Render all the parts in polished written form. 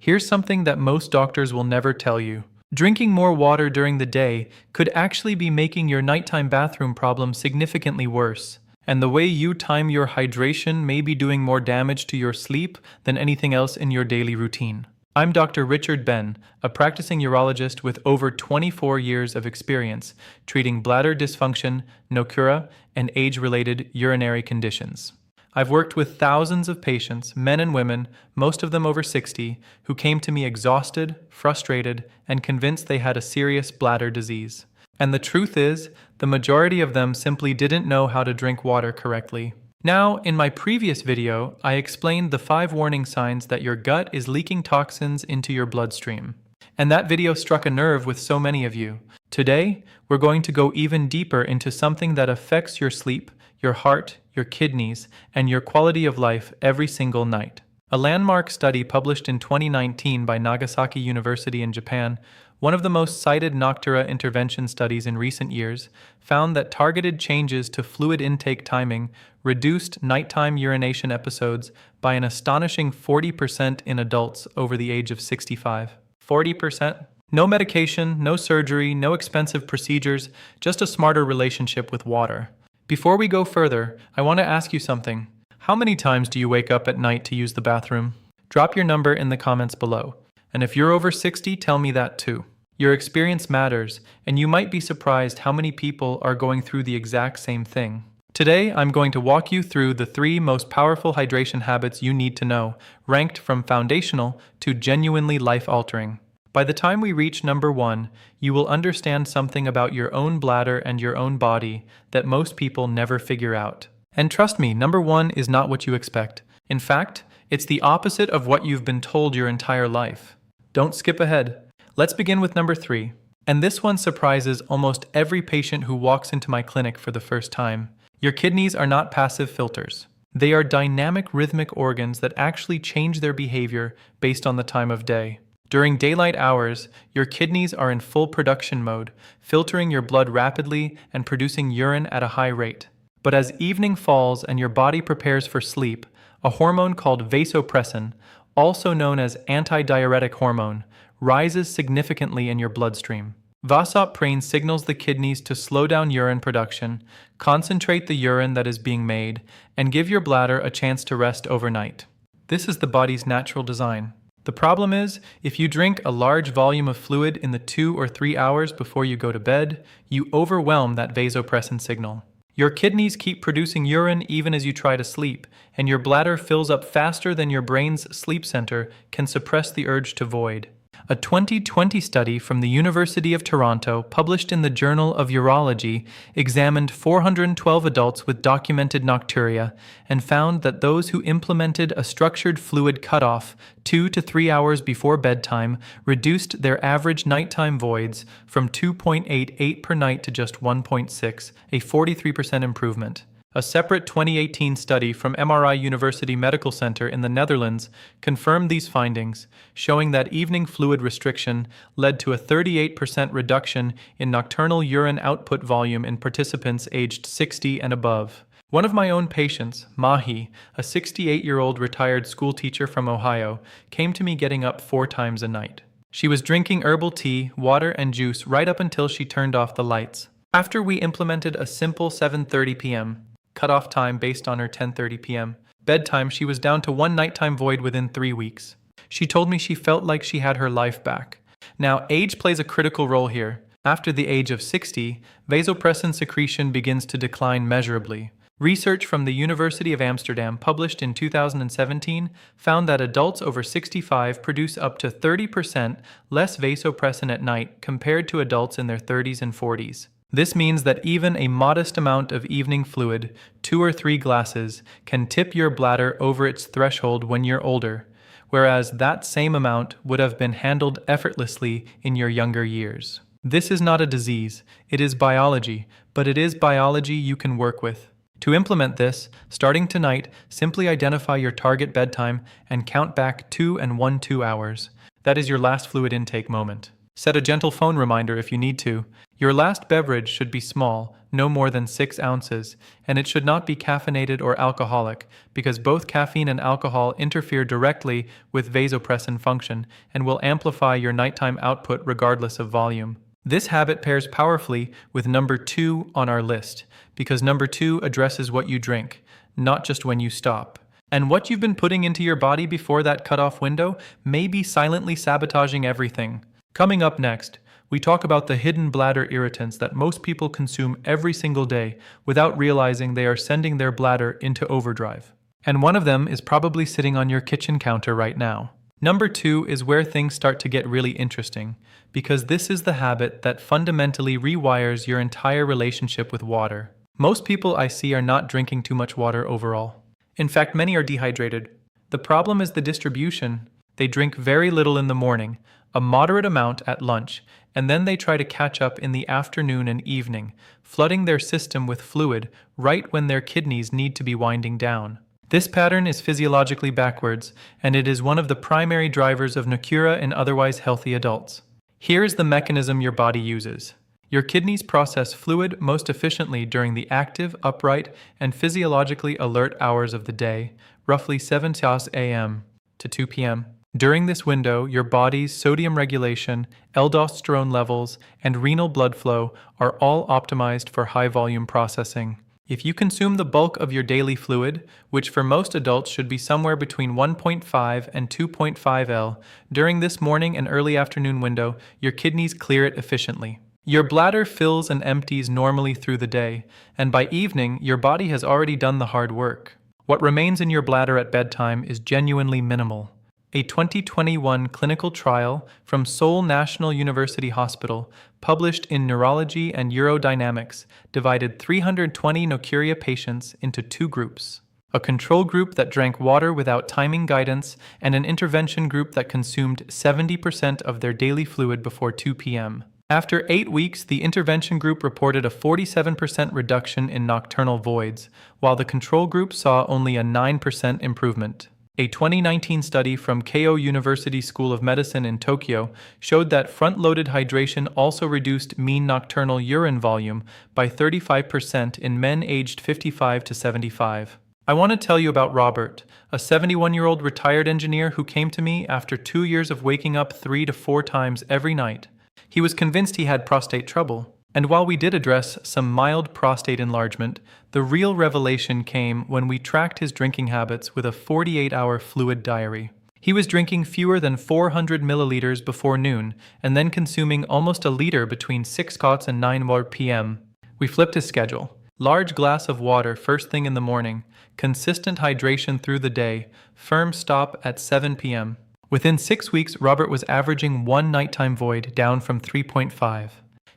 Here's something that most doctors will never tell you. Drinking more water during the day could actually be making your nighttime bathroom problem significantly worse. And the way you time your hydration may be doing more damage to your sleep than anything else in your daily routine. I'm Dr. Richard Ben, a practicing urologist with over 24 years of experience treating bladder dysfunction, nocura, and age-related urinary conditions. I've worked with thousands of patients, men and women, most of them over 60, who came to me exhausted, frustrated, and convinced they had a serious bladder disease. And the truth is, the majority of them simply didn't know how to drink water correctly. Now, in my previous video, I explained the 5 warning signs that your gut is leaking toxins into your bloodstream. And that video struck a nerve with so many of you. Today, we're going to go even deeper into something that affects your sleep, your heart, your kidneys, and your quality of life every single night. A landmark study published in 2019 by Nagasaki University in Japan, one of the most cited noctura intervention studies in recent years, found that targeted changes to fluid intake timing reduced nighttime urination episodes by an astonishing 40% in adults over the age of 65. 40%? No medication, no surgery, no expensive procedures, just a smarter relationship with water. Before we go further, I want to ask you something. How many times do you wake up at night to use the bathroom? Drop your number in the comments below. And if you're over 60, tell me that too. Your experience matters, and you might be surprised how many people are going through the exact same thing. Today, I'm going to walk you through the 3 most powerful hydration habits you need to know, ranked from foundational to genuinely life-altering. By the time we reach number 1, you will understand something about your own bladder and your own body that most people never figure out. And trust me, number 1 is not what you expect. In fact, it's the opposite of what you've been told your entire life. Don't skip ahead. Let's begin with number 3. And this one surprises almost every patient who walks into my clinic for the first time. Your kidneys are not passive filters. They are dynamic rhythmic organs that actually change their behavior based on the time of day. During daylight hours, your kidneys are in full production mode, filtering your blood rapidly and producing urine at a high rate. But as evening falls and your body prepares for sleep, a hormone called vasopressin, also known as antidiuretic hormone, rises significantly in your bloodstream. Vasopressin signals the kidneys to slow down urine production, concentrate the urine that is being made, and give your bladder a chance to rest overnight. This is the body's natural design. The problem is, if you drink a large volume of fluid in the 2 or 3 hours before you go to bed, you overwhelm that vasopressin signal. Your kidneys keep producing urine even as you try to sleep, and your bladder fills up faster than your brain's sleep center can suppress the urge to void. A 2020 study from the University of Toronto, published in the Journal of Urology, examined 412 adults with documented nocturia and found that those who implemented a structured fluid cutoff 2 to 3 hours before bedtime reduced their average nighttime voids from 2.88 per night to just 1.6, a 43% improvement. A separate 2018 study from MRI University Medical Center in the Netherlands confirmed these findings, showing that evening fluid restriction led to a 38% reduction in nocturnal urine output volume in participants aged 60 and above. One of my own patients, Mahi, a 68-year-old retired schoolteacher from Ohio, came to me getting up 4 times a night. She was drinking herbal tea, water, and juice right up until she turned off the lights. After we implemented a simple 7:30 p.m. cutoff time based on her 10:30 p.m. bedtime, she was down to 1 nighttime void within 3 weeks. She told me she felt like she had her life back. Now, age plays a critical role here. After the age of 60, vasopressin secretion begins to decline measurably. Research from the University of Amsterdam, published in 2017, found that adults over 65 produce up to 30% less vasopressin at night compared to adults in their 30s and 40s. This means that even a modest amount of evening fluid, 2 or 3 glasses, can tip your bladder over its threshold when you're older, whereas that same amount would have been handled effortlessly in your younger years. This is not a disease, it is biology, but it is biology you can work with. To implement this, starting tonight, simply identify your target bedtime and count back 2 and 1/2 hours. That is your last fluid intake moment. Set a gentle phone reminder if you need to. Your last beverage should be small, no more than 6 ounces, and it should not be caffeinated or alcoholic, because both caffeine and alcohol interfere directly with vasopressin function and will amplify your nighttime output regardless of volume. This habit pairs powerfully with number 2 on our list, because number 2 addresses what you drink, not just when you stop. And what you've been putting into your body before that cutoff window may be silently sabotaging everything. Coming up next, we talk about the hidden bladder irritants that most people consume every single day without realizing they are sending their bladder into overdrive. And one of them is probably sitting on your kitchen counter right now. Number 2 is where things start to get really interesting, because this is the habit that fundamentally rewires your entire relationship with water. Most people I see are not drinking too much water overall. In fact, many are dehydrated. The problem is the distribution. They drink very little in the morning, a moderate amount at lunch, and then they try to catch up in the afternoon and evening, flooding their system with fluid right when their kidneys need to be winding down. This pattern is physiologically backwards, and it is one of the primary drivers of nocura in otherwise healthy adults. Here is the mechanism your body uses. Your kidneys process fluid most efficiently during the active, upright, and physiologically alert hours of the day, roughly 7 a.m. to 2 p.m. During this window, your body's sodium regulation, aldosterone levels, and renal blood flow are all optimized for high-volume processing. If you consume the bulk of your daily fluid, which for most adults should be somewhere between 1.5 and 2.5 L, during this morning and early afternoon window, your kidneys clear it efficiently. Your bladder fills and empties normally through the day, and by evening, your body has already done the hard work. What remains in your bladder at bedtime is genuinely minimal. A 2021 clinical trial from Seoul National University Hospital, published in Neurology and Urodynamics, divided 320 nocuria patients into 2 groups. A control group that drank water without timing guidance, and an intervention group that consumed 70% of their daily fluid before 2 p.m. After 8 weeks, the intervention group reported a 47% reduction in nocturnal voids, while the control group saw only a 9% improvement. A 2019 study from Keio University School of Medicine in Tokyo showed that front-loaded hydration also reduced mean nocturnal urine volume by 35% in men aged 55 to 75. I want to tell you about Robert, a 71-year-old retired engineer who came to me after 2 years of waking up 3 to 4 times every night. He was convinced he had prostate trouble. And while we did address some mild prostate enlargement, the real revelation came when we tracked his drinking habits with a 48-hour fluid diary. He was drinking fewer than 400 milliliters before noon, and then consuming almost a liter between 6 and 9 p.m. We flipped his schedule. Large glass of water first thing in the morning, consistent hydration through the day, firm stop at 7 p.m. Within 6 weeks, Robert was averaging 1 nighttime void, down from 3.5.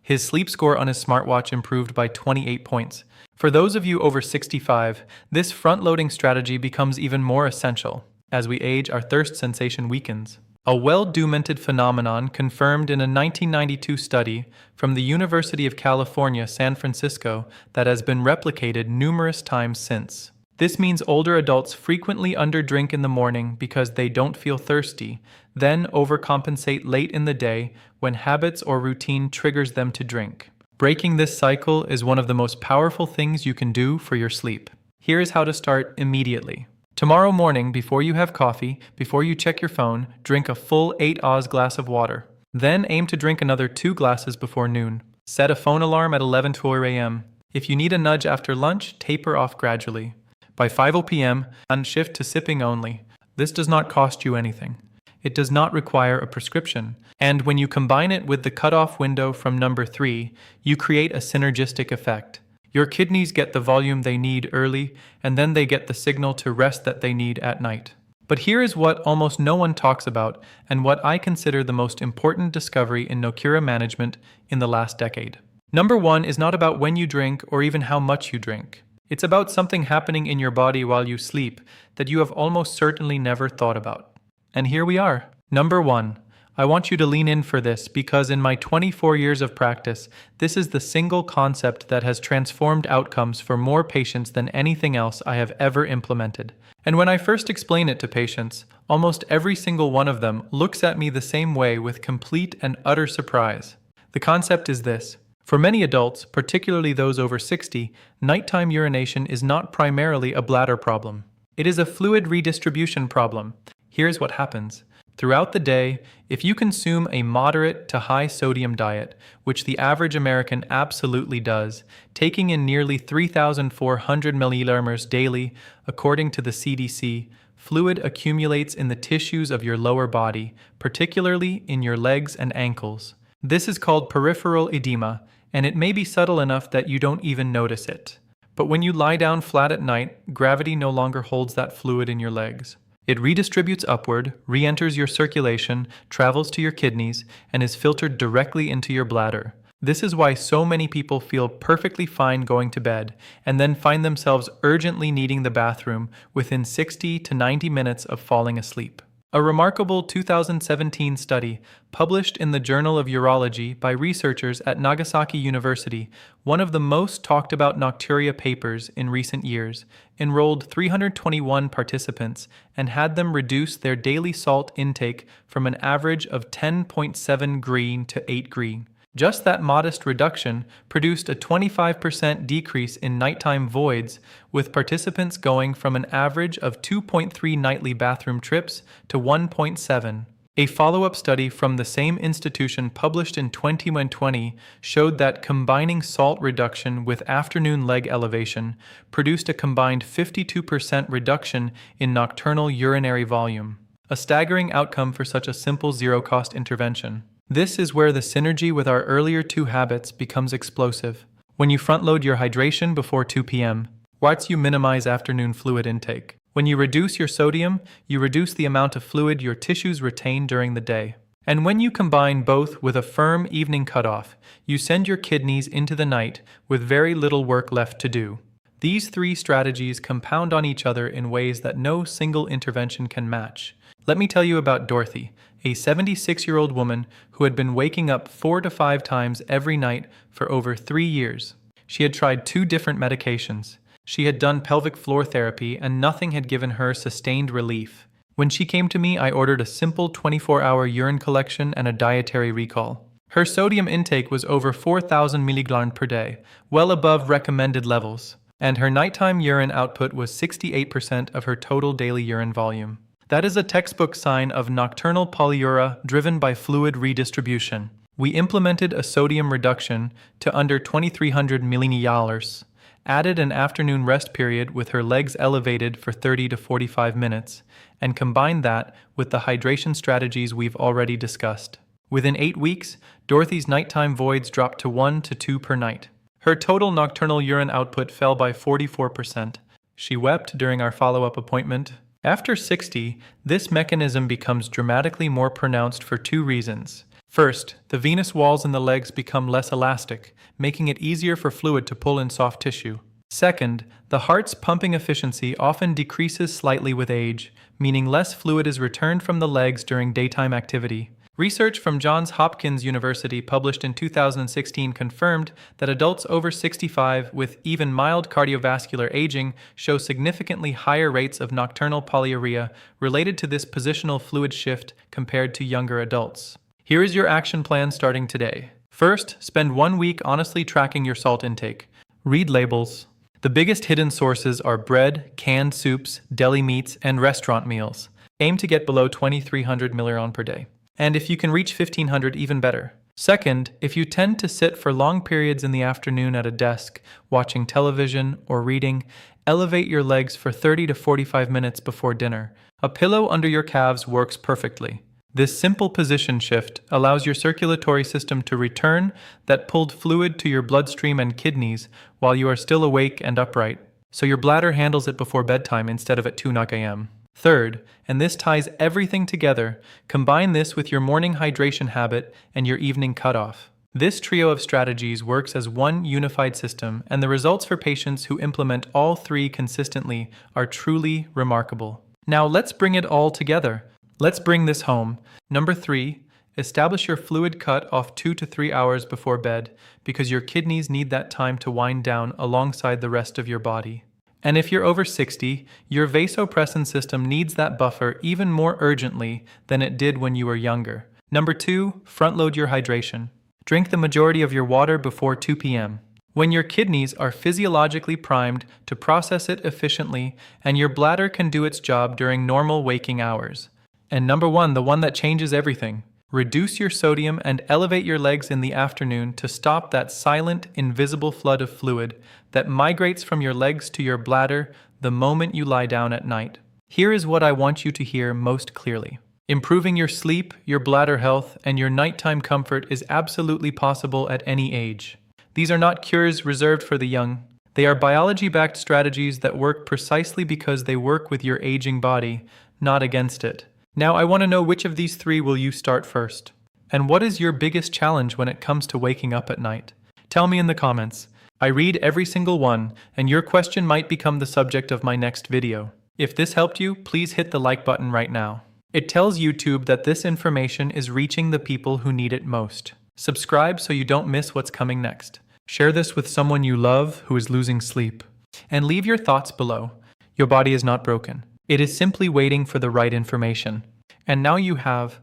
His sleep score on his smartwatch improved by 28 points. For those of you over 65, this front-loading strategy becomes even more essential. As we age, our thirst sensation weakens. A well-documented phenomenon confirmed in a 1992 study from the University of California, San Francisco, that has been replicated numerous times since. This means older adults frequently underdrink in the morning because they don't feel thirsty, then overcompensate late in the day when habits or routine triggers them to drink. Breaking this cycle is one of the most powerful things you can do for your sleep. Here is how to start immediately. Tomorrow morning, before you have coffee, before you check your phone, drink a full 8 oz glass of water. Then aim to drink another 2 glasses before noon. Set a phone alarm at 11:12 a.m. If you need a nudge after lunch, taper off gradually. By 5 p.m., shift to sipping only. This does not cost you anything. It does not require a prescription. And when you combine it with the cutoff window from number 3, you create a synergistic effect. Your kidneys get the volume they need early, and then they get the signal to rest that they need at night. But here is what almost no one talks about, and what I consider the most important discovery in nocura management in the last decade. Number 1 is not about when you drink or even how much you drink. It's about something happening in your body while you sleep that you have almost certainly never thought about. And here we are. Number 1. I want you to lean in for this because in my 24 years of practice, this is the single concept that has transformed outcomes for more patients than anything else I have ever implemented. And when I first explain it to patients, almost every single one of them looks at me the same way with complete and utter surprise. The concept is this. For many adults, particularly those over 60, nighttime urination is not primarily a bladder problem. It is a fluid redistribution problem. Here's what happens. Throughout the day, if you consume a moderate to high sodium diet, which the average American absolutely does, taking in nearly 3,400 milliliters daily, according to the CDC, fluid accumulates in the tissues of your lower body, particularly in your legs and ankles. This is called peripheral edema, and it may be subtle enough that you don't even notice it. But when you lie down flat at night, gravity no longer holds that fluid in your legs. It redistributes upward, re-enters your circulation, travels to your kidneys, and is filtered directly into your bladder. This is why so many people feel perfectly fine going to bed, and then find themselves urgently needing the bathroom within 60 to 90 minutes of falling asleep. A remarkable 2017 study published in the Journal of Urology by researchers at Nagasaki University, one of the most talked about nocturia papers in recent years, enrolled 321 participants and had them reduce their daily salt intake from an average of 10.7 green to 8 green. Just that modest reduction produced a 25% decrease in nighttime voids, with participants going from an average of 2.3 nightly bathroom trips to 1.7. A follow-up study from the same institution published in 2020 showed that combining salt reduction with afternoon leg elevation produced a combined 52% reduction in nocturnal urinary volume, a staggering outcome for such a simple zero-cost intervention. This is where the synergy with our earlier two habits becomes explosive. When you front-load your hydration before 2 p.m., whilst you minimize afternoon fluid intake. When you reduce your sodium, you reduce the amount of fluid your tissues retain during the day. And when you combine both with a firm evening cutoff, you send your kidneys into the night with very little work left to do. These three strategies compound on each other in ways that no single intervention can match. Let me tell you about Dorothy, a 76-year-old woman who had been waking up 4 to 5 times every night for over 3 years. She had tried 2 different medications. She had done pelvic floor therapy and nothing had given her sustained relief. When she came to me, I ordered a simple 24-hour urine collection and a dietary recall. Her sodium intake was over 4,000 milliglarn per day, well above recommended levels, and her nighttime urine output was 68% of her total daily urine volume. That is a textbook sign of nocturnal polyuria driven by fluid redistribution. We implemented a sodium reduction to under 2,300 milliliters, added an afternoon rest period with her legs elevated for 30 to 45 minutes, and combined that with the hydration strategies we've already discussed. Within 8 weeks, Dorothy's nighttime voids dropped to 1 to 2 per night. Her total nocturnal urine output fell by 44%. She wept during our follow-up appointment. After 60, this mechanism becomes dramatically more pronounced for 2 reasons. First, the venous walls in the legs become less elastic, making it easier for fluid to pull in soft tissue. Second, the heart's pumping efficiency often decreases slightly with age, meaning less fluid is returned from the legs during daytime activity. Research from Johns Hopkins University published in 2016 confirmed that adults over 65 with even mild cardiovascular aging show significantly higher rates of nocturnal polyuria related to this positional fluid shift compared to younger adults. Here is your action plan starting today. First, spend 1 week honestly tracking your salt intake. Read labels. The biggest hidden sources are bread, canned soups, deli meats, and restaurant meals. Aim to get below 2,300 milliliters per day. And if you can reach 1,500, even better. Second, if you tend to sit for long periods in the afternoon at a desk, watching television or reading, elevate your legs for 30 to 45 minutes before dinner. A pillow under your calves works perfectly. This simple position shift allows your circulatory system to return that pulled fluid to your bloodstream and kidneys while you are still awake and upright, so your bladder handles it before bedtime instead of at 2 a.m. Third, and this ties everything together, combine this with your morning hydration habit and your evening cutoff. This trio of strategies works as one unified system, and the results for patients who implement all 3 consistently are truly remarkable. Now let's bring it all together. Let's bring this home. Number 3, Establish your fluid cut off 2 to 3 hours before bed because your kidneys need that time to wind down alongside the rest of your body. And if you're over 60, your vasopressin system needs that buffer even more urgently than it did when you were younger. Number 2, front-load your hydration. Drink the majority of your water before 2 p.m. when your kidneys are physiologically primed to process it efficiently and your bladder can do its job during normal waking hours. And number 1, the one that changes everything. Reduce your sodium and elevate your legs in the afternoon to stop that silent, invisible flood of fluid that migrates from your legs to your bladder the moment you lie down at night. Here is what I want you to hear most clearly. Improving your sleep, your bladder health, and your nighttime comfort is absolutely possible at any age. These are not cures reserved for the young. They are biology-backed strategies that work precisely because they work with your aging body, not against it. Now, I want to know which of these 3 will you start first? And what is your biggest challenge when it comes to waking up at night? Tell me in the comments. I read every single one, and your question might become the subject of my next video. If this helped you, please hit the like button right now. It tells YouTube that this information is reaching the people who need it most. Subscribe so you don't miss what's coming next. Share this with someone you love who is losing sleep. And leave your thoughts below. Your body is not broken. It is simply waiting for the right information. And now you have